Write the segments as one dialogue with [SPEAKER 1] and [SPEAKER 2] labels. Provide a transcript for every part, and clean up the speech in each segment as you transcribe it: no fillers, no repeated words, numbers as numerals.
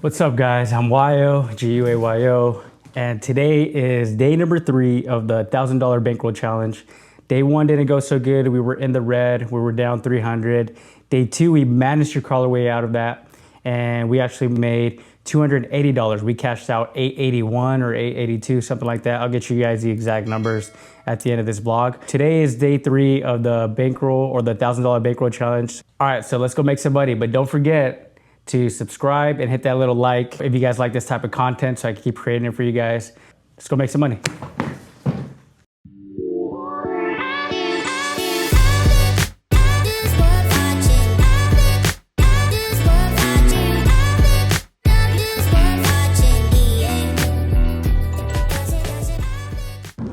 [SPEAKER 1] What's up, guys? I'm Yo, G-U-A-Y-O, and today is day number 3 of the $1,000 bankroll challenge. Day 1 didn't go so good. We were in the red. We were down 300. Day 2, we managed to crawl our way out of that, and we actually made $280. We cashed out $881 or $882, something like that. I'll get you guys the exact numbers at the end of this vlog. Today is day 3 of the bankroll or the $1,000 bankroll challenge. All right, so let's go make some money, but don't forget to subscribe and hit that little like if you guys like this type of content so I can keep creating it for you guys. Let's go make some money.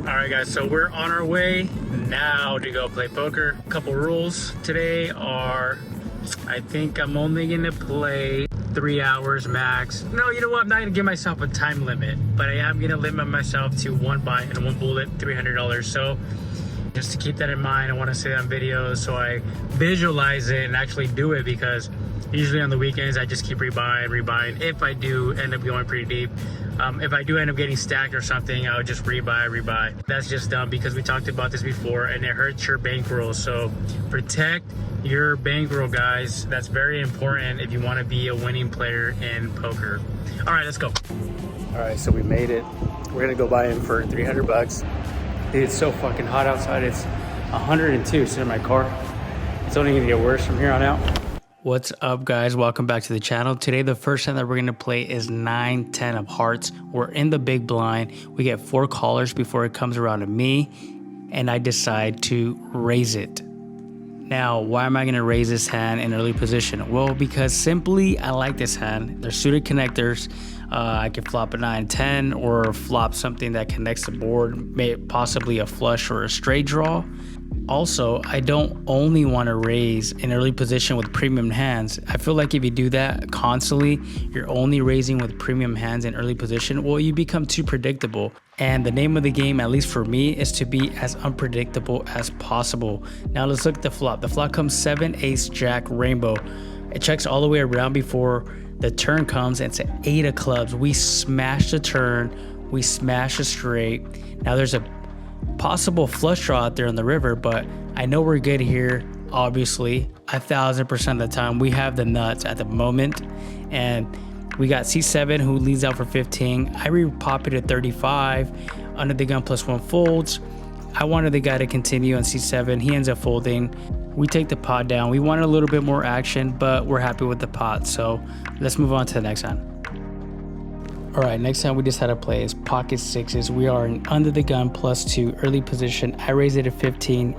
[SPEAKER 1] All right, guys, so we're on our way now to go play poker. A couple rules today are, I think I'm only gonna play 3 hours max. No, you know what? I'm not gonna give myself a time limit, but I am gonna limit myself to 1 buy and 1 bullet, $300. So just to keep that in mind, I wanna say that on videos so I visualize it and actually do it, because usually on the weekends I just keep rebuying. If I do end up going pretty deep, if I do end up getting stacked or something, I'll just rebuy. That's just dumb because we talked about this before and it hurts your bankroll. So protect your bankroll, guys. That's very important if you want to be a winning player in poker. All right, let's go. All right, so we made it. We're gonna go buy in for 300 bucks. Dude, it's so fucking hot outside. It's 102 sitting in my car. It's only gonna get worse from here on out. What's up, guys? Welcome back to the channel. Today, the first hand that we're gonna play is 9-10 of hearts. We're in the big blind. We get 4 callers before it comes around to me, and I decide to raise it. Now, why am I gonna raise this hand in early position? Well, because simply I like this hand. They're suited connectors. I can flop a 9-10 or flop something that connects the board, possibly a flush or a straight draw. Also, I don't only want to raise in early position with premium hands. I feel like if you do that constantly, you're only raising with premium hands in early position, well, you become too predictable. And the name of the game, at least for me, is to be as unpredictable as possible. Now let's look at the flop. The flop comes 7, ace, jack, rainbow. It checks all the way around before the turn comes, and it's an 8 of clubs. We smash the turn, we smash a straight. Now there's a possible flush draw out there on the river, but I know we're good here. Obviously, 1000% of the time we have the nuts at the moment, and we got C7 who leads out for 15. I repop it at 35 under the gun +1 folds. I wanted the guy to continue on C7. He ends up folding. We take the pot down. We wanted a little bit more action, but we're happy with the pot, so let's move on to the next hand. All right, next time we just had to play is pocket 6s. We are in under the gun +2 early position. I raised it at 15.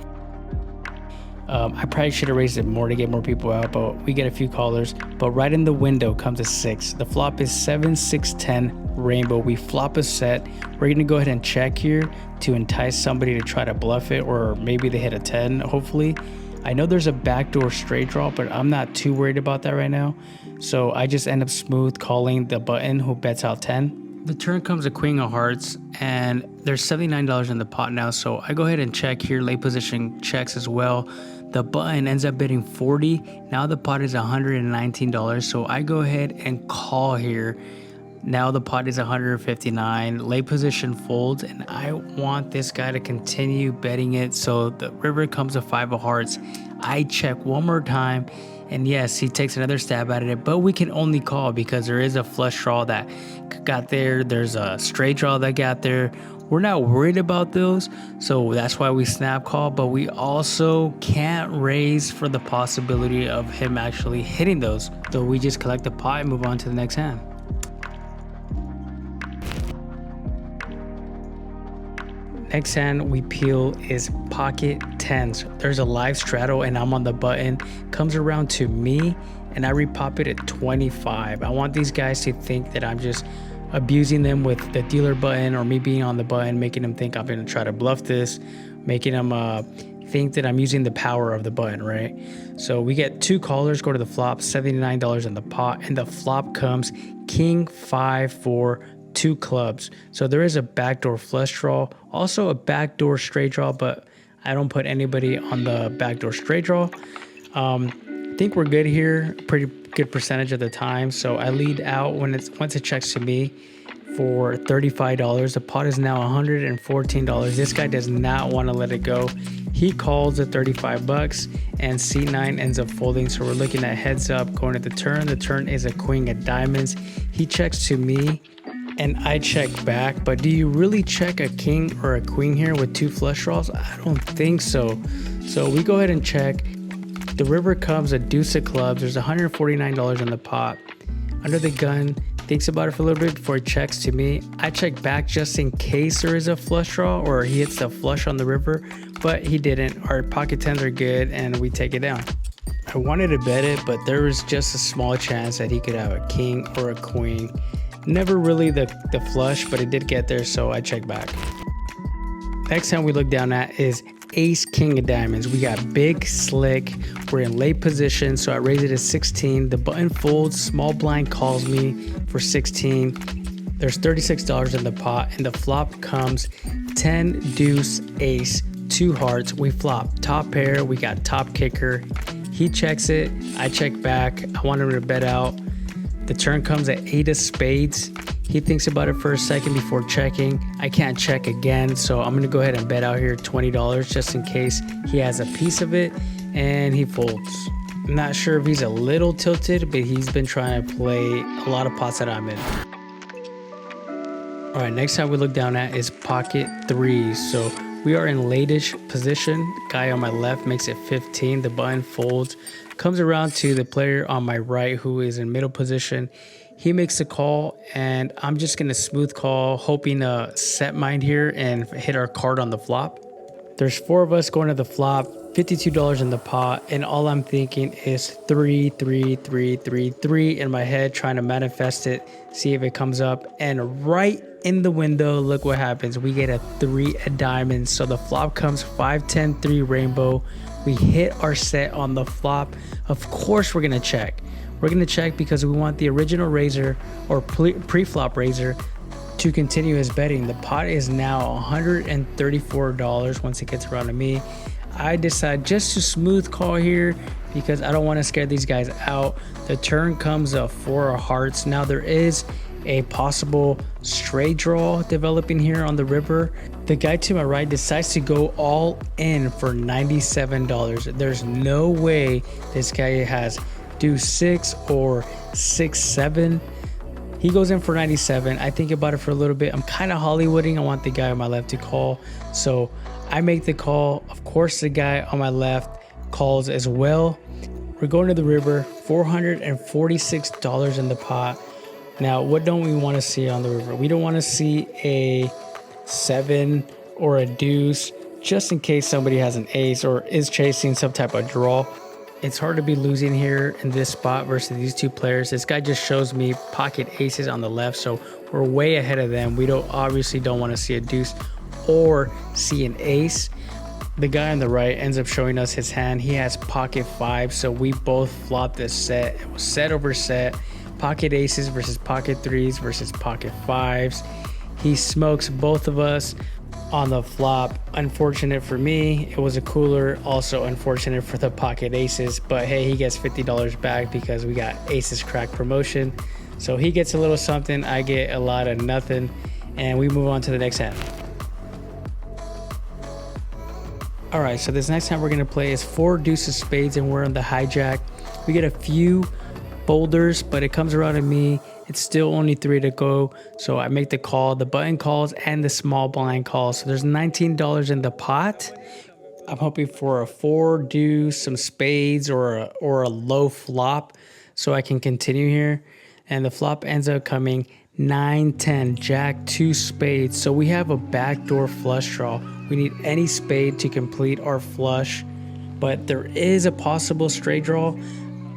[SPEAKER 1] I probably should have raised it more to get more people out, but we get a few callers. But right in the window comes a 6. The flop is 7, 6, 10 rainbow. We flop a set. We're gonna go ahead and check here to entice somebody to try to bluff it, or maybe they hit a 10, hopefully. I know there's a backdoor straight draw, but I'm not too worried about that right now. So I just end up smooth calling the button who bets out 10. The turn comes a queen of hearts, and there's $79 in the pot now. So I go ahead and check here. Late position checks as well. The button ends up bidding 40. Now the pot is $119. So I go ahead and call here. Now the pot is 159. Late position folds, and I want this guy to continue betting it. So the river comes a 5 of hearts. I check one more time, and yes, he takes another stab at it, but we can only call because there is a flush draw that got there. There's a straight draw that got there. We're not worried about those, so that's why we snap call, but we also can't raise for the possibility of him actually hitting those. So we just collect the pot and move on to the next hand. Next hand we peel is pocket 10s. There's a live straddle and I'm on the button. Comes around to me and I repop it at 25. I want these guys to think that I'm just abusing them with the dealer button, or me being on the button, making them think I'm gonna try to bluff this, making them think that I'm using the power of the button, right? So we get 2 callers, go to the flop, $79 in the pot, and the flop comes king 5 4 2 clubs. So there is a backdoor flush draw, also a backdoor straight draw, but I don't put anybody on the backdoor straight draw. I think we're good here. good percentage of the time. So I lead out once it checks to me for $35. The pot is now $114. This guy does not want to let it go. He calls at 35 bucks and C9 ends up folding. So we're looking at heads up going to the turn. The turn is a queen of diamonds. He checks to me and I check back. But do you really check a king or a queen here with 2 flush draws? I don't think so. So we go ahead and check. The river comes a deuce of clubs. There's $149 in the pot. Under the gun, thinks about it for a little bit before he checks to me. I check back just in case there is a flush draw or he hits the flush on the river, but he didn't. Our pocket tens are good and we take it down. I wanted to bet it, but there was just a small chance that he could have a king or a queen. Never really the flush, but it did get there, so I check back. Next time we look down at is ace king of diamonds. We got big slick. We're in late position, so I raise it to 16. The button folds. Small blind calls me for 16. There's $36 in the pot, and the flop comes 10 deuce ace 2 hearts. We flop top pair. We got top kicker. He checks it. I check back. I want him to bet out. The turn comes at 8 of spades. He thinks about it for a second before checking. I can't check again, so I'm gonna go ahead and bet out here $20 just in case he has a piece of it, and he folds. I'm not sure if he's a little tilted, but he's been trying to play a lot of pots that I'm in. All right, next time we look down at is pocket threes. So we are in late-ish position. Guy on my left makes it 15. The button folds, comes around to the player on my right who is in middle position. He makes a call, and I'm just going to smooth call, hoping to set mine here and hit our card on the flop. There's 4 of us going to the flop, $52 in the pot, and all I'm thinking is 3, 3, 3, 3, 3 in my head, trying to manifest it, see if it comes up. And right in the window, look what happens. We get a 3 of diamonds. So the flop comes 5, 10, 3 rainbow. We hit our set on the flop. Of course, we're going to check. We're going to check because we want the original raiser or pre-flop raiser to continue his betting. The pot is now $134 once it gets around to me. I decide just to smooth call here because I don't want to scare these guys out. The turn comes a 4 of hearts. Now there is a possible straight draw developing here on the river. The guy to my right decides to go all in for $97. There's no way this guy has deuce 6 or 6, 7. He goes in for 97. I think about it for a little bit. I'm kind of Hollywooding. I want the guy on my left to call. So I make the call. Of course, the guy on my left calls as well. We're going to the river, $446 in the pot. Now, what don't we want to see on the river? We don't want to see a 7 or a deuce, just in case somebody has an ace or is chasing some type of draw. It's hard to be losing here in this spot versus these 2 players. This guy just shows me pocket aces on the left, so we're way ahead of them. We obviously don't want to see a deuce or see an ace. The guy on the right ends up showing us his hand. He has pocket 5, so we both flopped this set. It was set over set. Pocket aces versus pocket 3s versus pocket 5s. He smokes both of us on the flop. Unfortunate for me, it was a cooler. Also unfortunate for the pocket aces, but hey, he gets $50 back because we got aces crack promotion. So he gets a little something, I get a lot of nothing, and we move on to the next hand. All right, so this next hand we're gonna play is 4 deuces spades, and we're on the hijack. We get a few boulders, but it comes around to me. It's still only 3 to go, so I make the call. The button calls and the small blind calls. So there's $19 in the pot. I'm hoping for a 4 deuce, some spades, or a low flop, so I can continue here. And the flop ends up coming 9, 10, jack, 2 spades. So we have a backdoor flush draw. We need any spade to complete our flush, but there is a possible straight draw.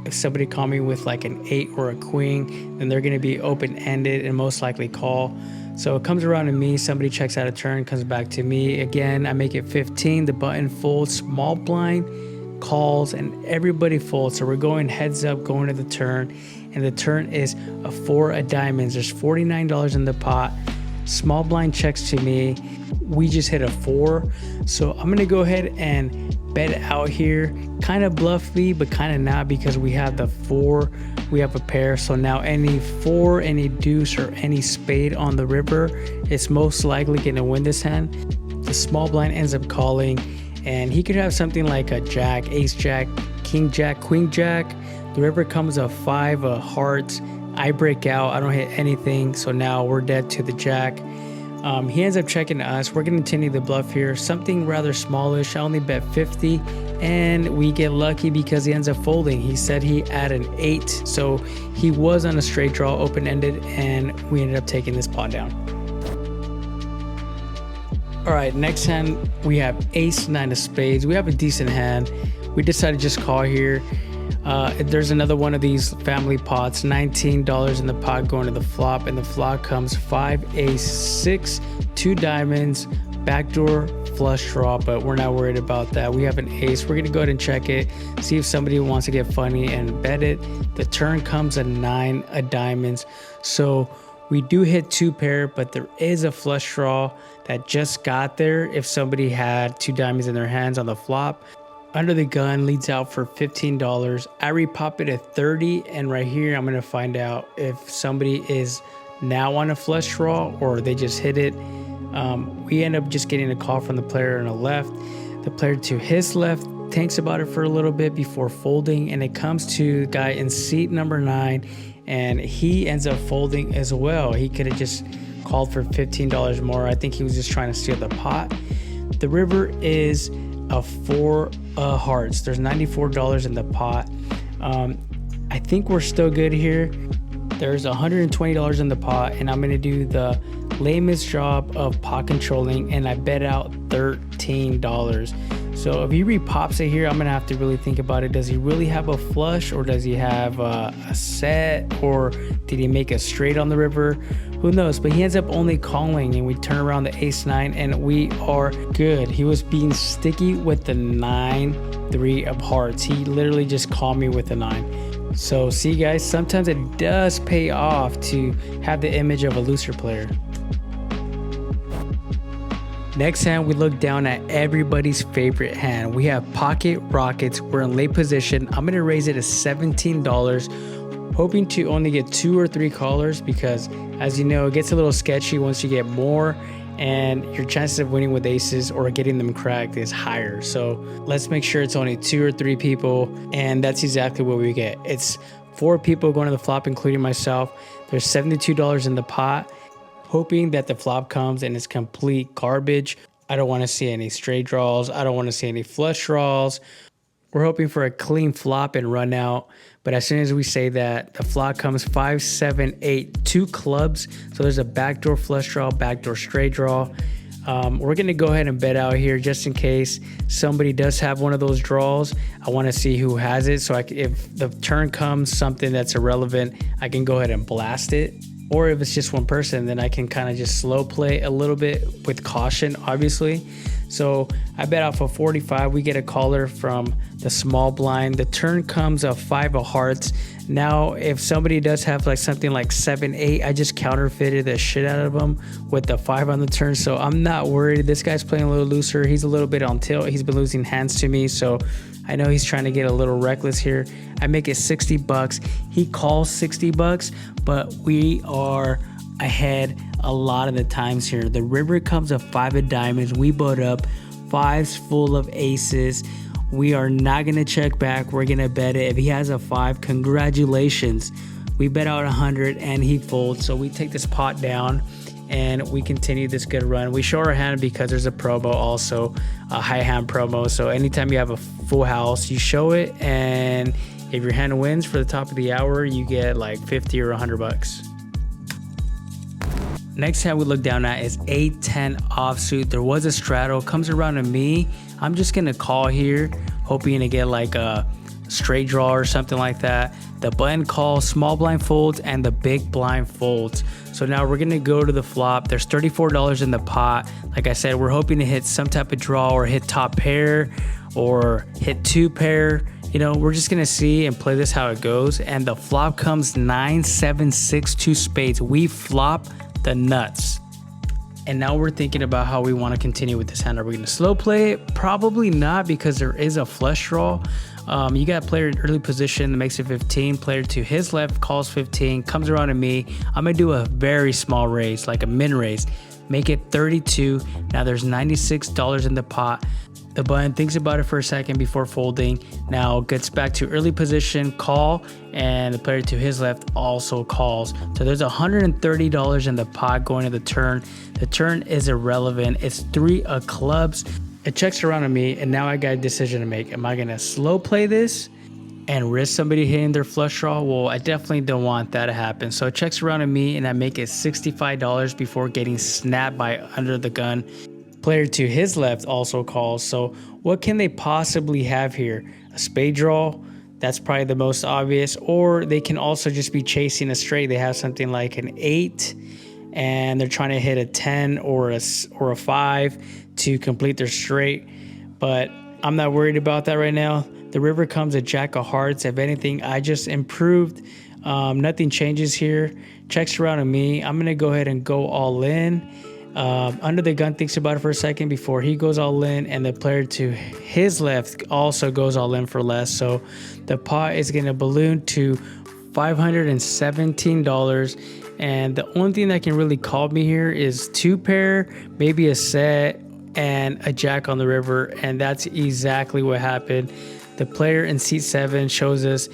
[SPEAKER 1] If somebody call me with like an 8 or a queen, then they're going to be open-ended and most likely call. So it comes around to me. Somebody checks out a turn, comes back to me. Again, I make it 15. The button folds, small blind calls, and everybody folds. So we're going heads up, going to the turn. And the turn is a 4 of diamonds. There's $49 in the pot. Small blind checks to me. We just hit a 4. So I'm going to go ahead and bet out here, kind of bluffy, but kind of not, because we have the 4, we have a pair. So now any 4, any deuce, or any spade on the river, it's most likely gonna win this hand. The small blind ends up calling, and he could have something like a jack, ace jack, king jack, queen jack. The river comes a 5 of hearts. I break out, I don't hit anything, so now we're dead to the jack. He ends up checking to us. We're going to continue the bluff here, something rather smallish. I only bet 50, and we get lucky because he ends up folding. He said he had an 8, so he was on a straight draw, open-ended, and we ended up taking this pot down. All right, next hand we have ace 9 of spades. We have a decent hand. We decided to just call here. There's another one of these family pots, $19 in the pot going to the flop, and the flop comes 5 ace 6, 2 diamonds, backdoor flush draw, but we're not worried about that. We have an ace. We're gonna go ahead and check it, see if somebody wants to get funny and bet it. The turn comes a 9 of diamonds, so we do hit 2 pair, but there is a flush draw that just got there if somebody had 2 diamonds in their hands on the flop. Under the gun leads out for $15. I repop it at 30, and right here I'm gonna find out if somebody is now on a flush draw or they just hit it. We end up just getting a call from the player on the left. The player to his left thinks about it for a little bit before folding, and it comes to the guy in seat number 9, and he ends up folding as well. He could have just called for $15 more. I think he was just trying to steal the pot. The river is a 4 hearts. There's $94 in the pot. I think we're still good here. There's $120 in the pot, and I'm gonna do the lamest job of pot controlling, and I bet out $13. So if he repops it here, I'm gonna have to really think about it. Does he really have a flush, or does he have a set, or did he make a straight on the river? Who knows? But he ends up only calling, and we turn around the ace 9, and we are good. He was being sticky with the 9, 3 of hearts. He literally just called me with a 9. So see guys, sometimes it does pay off to have the image of a looser player. Next hand, we look down at everybody's favorite hand. We have pocket rockets. We're in late position. I'm gonna raise it to $17, hoping to only get 2 or 3 callers, because as you know, it gets a little sketchy once you get more, and your chances of winning with aces or getting them cracked is higher. So let's make sure it's only 2 or 3 people, and that's exactly what we get. It's 4 people going to the flop, including myself. There's $72 in the pot, hoping that the flop comes and it's complete garbage. I don't want to see any straight draws. I don't want to see any flush draws. We're hoping for a clean flop and run out. But as soon as we say that, the flop comes 5, 7, 8, 2 clubs. So there's a backdoor flush draw, backdoor straight draw. We're going to go ahead and bet out here just in case somebody does have one of those draws. I want to see who has it. So if the turn comes something that's irrelevant, I can go ahead and blast it. Or if it's just one person, then I can kind of just slow play a little bit with caution, obviously. So I bet out for 45. We get a caller from the small blind. The turn comes a 5 of hearts. Now, if somebody does have like something like 7, 8, I just counterfeited the shit out of them with the 5 on the turn. So I'm not worried. This guy's playing a little looser. He's a little bit on tilt. He's been losing hands to me. So I know he's trying to get a little reckless here. I make it $60. He calls $60, but we are ahead a lot of the times here. The river comes a 5 of diamonds. We boat up 5s full of aces. We are not going to check back. We're going to bet it. If he has a 5, congratulations. We bet out 100 and he folds. So we take this pot down and we continue this good run. We show our hand because there's a promo, also a high hand promo. So anytime you have a full house, you show it, and if your hand wins for the top of the hour, you get like 50 or $100. Next hand we look down at is 8-10 offsuit. There was a straddle, comes around to me. I'm just gonna call here, hoping to get like a straight draw or something like that. The button calls, small blind folds, and the big blind folds. So now we're gonna go to the flop. There's $34 in the pot. Like I said, we're hoping to hit some type of draw or hit top pair or hit 2 pair. You know, we're just gonna see and play this how it goes. And the flop comes 9, 7, 6, 2 spades. We flop the nuts. And now we're thinking about how we want to continue with this hand. Are we going to slow play it? Probably not, because there is a flush draw. You got a player in early position that makes it 15. Player to his left calls 15, comes around to me. I'm going to do a very small raise, like a min raise. Make it 32. Now there's $96 in the pot. The button thinks about it for a second before folding. Now gets back to early position, call, and the player to his left also calls. So there's $130 in the pot going to the turn. The turn is irrelevant. It's 3 of clubs. It checks around on me, and now I got a decision to make. Am I gonna slow play this and risk somebody hitting their flush draw? Well, I definitely don't want that to happen. So it checks around on me, and I make it $65 before getting snapped by under the gun. Player to his left also calls. So what can they possibly have here? A spade draw? That's probably the most obvious. Or they can also just be chasing a straight. They have something like an 8 and they're trying to hit a 10 or a 5 to complete their straight. But I'm not worried about that right now. The river comes a jack of hearts. If anything, I just improved. Nothing changes here. Checks around on me. I'm going to go ahead and go all in. Under the gun thinks about it for a second before he goes all in, and the player to his left also goes all in for less. So the pot is going to balloon to $517, and the only thing that can really call me here is 2 pair, maybe a set, and a jack on the river, and that's exactly what happened. The player in seat 7 shows us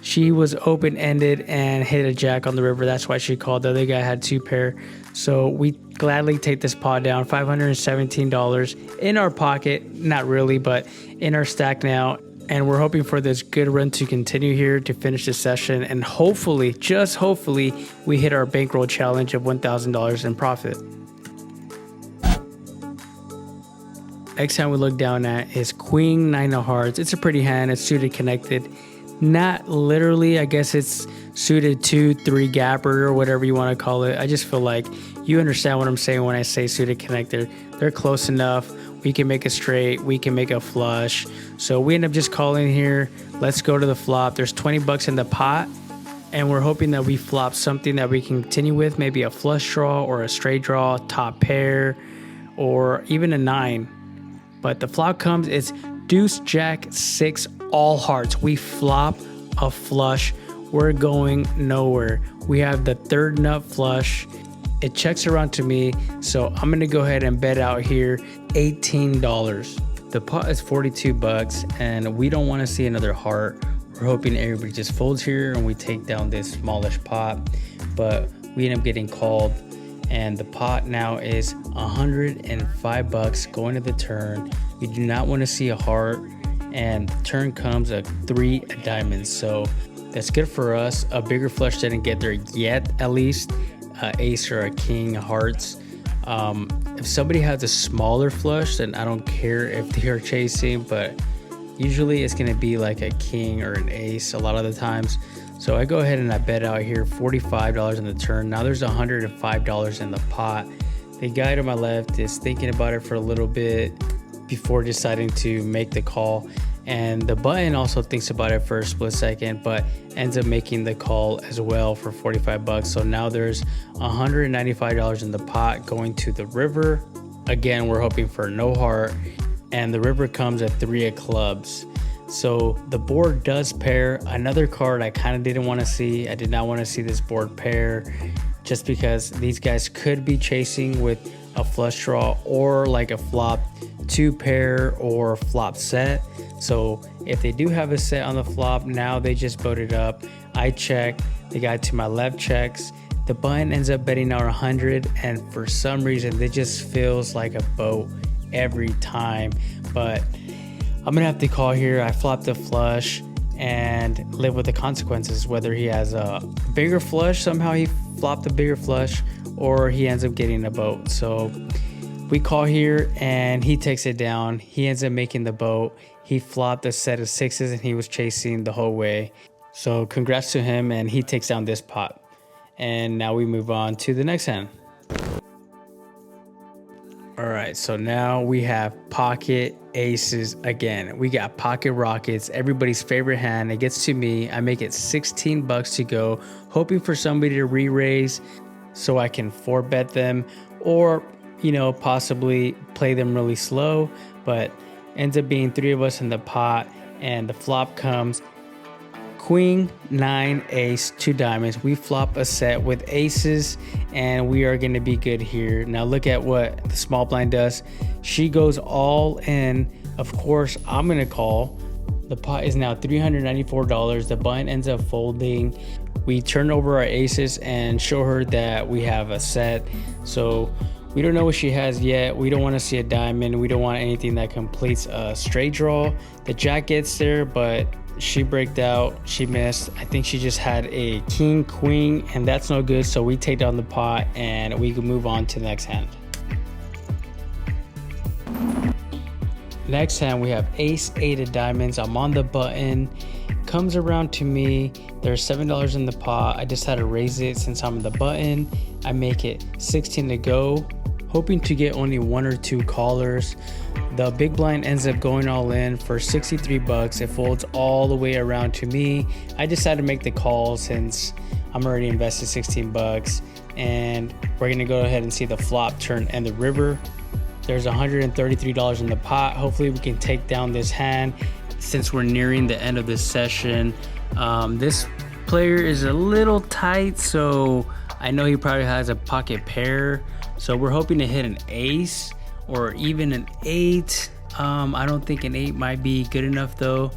[SPEAKER 1] she was open-ended and hit a jack on the river. That's why she called. The other guy had 2 pair. So we gladly take this pot down, $517 in our pocket. Not really, but in our stack now. And we're hoping for this good run to continue here to finish this session. And hopefully, just hopefully, we hit our bankroll challenge of $1,000 in profit. Next hand we look down at is Queen 9 of Hearts. It's a pretty hand. It's suited connected. Not literally, I guess it's suited 2-3 gapper or whatever you want to call it. I just feel like you understand what I'm saying when I say suited connected. They're close enough. We can make a straight, we can make a flush. So we end up just calling here. Let's go to the flop. There's 20 bucks in the pot, and we're hoping that we flop something that we can continue with, maybe a flush draw or a straight draw, top pair, or even a 9. But the flop comes, it's deuce, jack, 6, all hearts. We flop a flush. We're going nowhere. We have the 3rd nut flush. It checks around to me, so I'm gonna go ahead and bet out here $18. The pot is 42 bucks, and we don't want to see another heart. We're hoping everybody just folds here and we take down this smallish pot, but we end up getting called, and the pot now is 105 bucks going to the turn. We do not want to see a heart, and turn comes a 3 of diamonds, so that's good for us. A bigger flush didn't get there yet, at least. Ace or a king of hearts. If somebody has a smaller flush, then I don't care if they are chasing, but usually it's going to be like a king or an ace a lot of the times. So I go ahead and I bet out here $45 in the turn. Now there's $105 in the pot. The guy to my left is thinking about it for a little bit before deciding to make the call, and the button also thinks about it for a split second, but ends up making the call as well for 45 bucks. So now there's $195 in the pot going to the river. Again, we're hoping for no heart, and the river comes at 3 of clubs. So the board does pair. Another card I kind of didn't want to see. I did not want to see this board pair, just because these guys could be chasing with a flush draw or like a flop 2 pair or flop set. So if they do have a set on the flop, now they just boat it up. I check, the guy to my left checks, the button ends up betting out 100, and for some reason it just feels like a boat every time. But I'm gonna have to call here. I flopped the flush and live with the consequences, whether he has a bigger flush, somehow he flopped a bigger flush, or he ends up getting a boat. So we call here and he takes it down. He ends up making the boat. He flopped a set of 6s and he was chasing the whole way. So congrats to him, and he takes down this pot. And now we move on to the next hand. All right, so now we have pocket aces again. We got pocket rockets, everybody's favorite hand. It gets to me. I make it 16 bucks to go, hoping for somebody to re-raise so I can 4-bet them, or you know, possibly play them really slow, but ends up being 3 of us in the pot, and the flop comes queen, 9, ace, 2 diamonds. We flop a set with aces, and we are going to be good here. Now look at what the small blind does. She goes all in. Of course, I'm going to call. The pot is now $394. The button ends up folding. We turn over our aces and show her that we have a set. So we don't know what she has yet. We don't want to see a diamond. We don't want anything that completes a straight draw. The jack gets there, but she braked out. She missed. I think she just had a king, queen, and that's no good. So we take down the pot and we can move on to the next hand. Next hand, we have ace, 8 of diamonds. I'm on the button. Comes around to me. There's $7 in the pot. I just had to raise it since I'm on the button. I make it 16 to go, hoping to get only 1 or 2 callers. The big blind ends up going all in for 63 bucks. It folds all the way around to me. I decided to make the call since I'm already invested 16 bucks. And we're gonna go ahead and see the flop turn and the river. There's $133 in the pot. Hopefully we can take down this hand since we're nearing the end of this session. This player is a little tight, so I know he probably has a pocket pair. So we're hoping to hit an ace or even an 8. I don't think an 8 might be good enough though.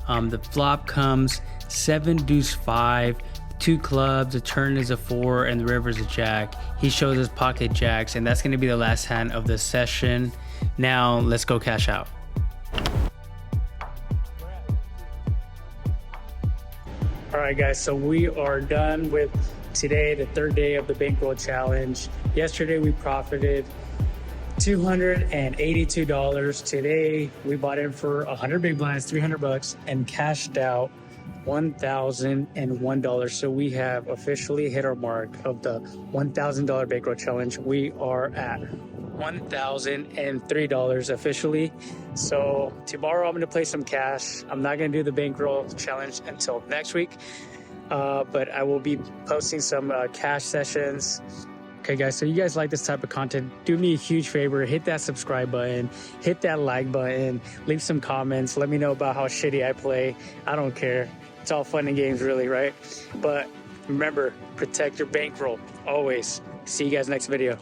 [SPEAKER 1] The flop comes 7, deuce, 5. 2 clubs, the turn is a 4, and the river is a jack. He shows us pocket jacks, and that's going to be the last hand of the session. Now let's go cash out. All right guys, so we are done with today, the 3rd day of the Bankroll challenge. Yesterday we profited $282. Today we bought in for 100 big blinds, 300 bucks, and cashed out $1,001. So we have officially hit our mark of the $1,000 Bankroll challenge. We are at $1,003 officially. So tomorrow I'm going to play some cash. I'm not going to do the Bankroll challenge until next week, but I will be posting some cash sessions. Okay guys, so you guys like this type of content, do me a huge favor, hit that subscribe button, hit that like button, leave some comments, let me know about how shitty I play. I don't care. It's all fun and games really, right? But remember, protect your bankroll always. See you guys next video.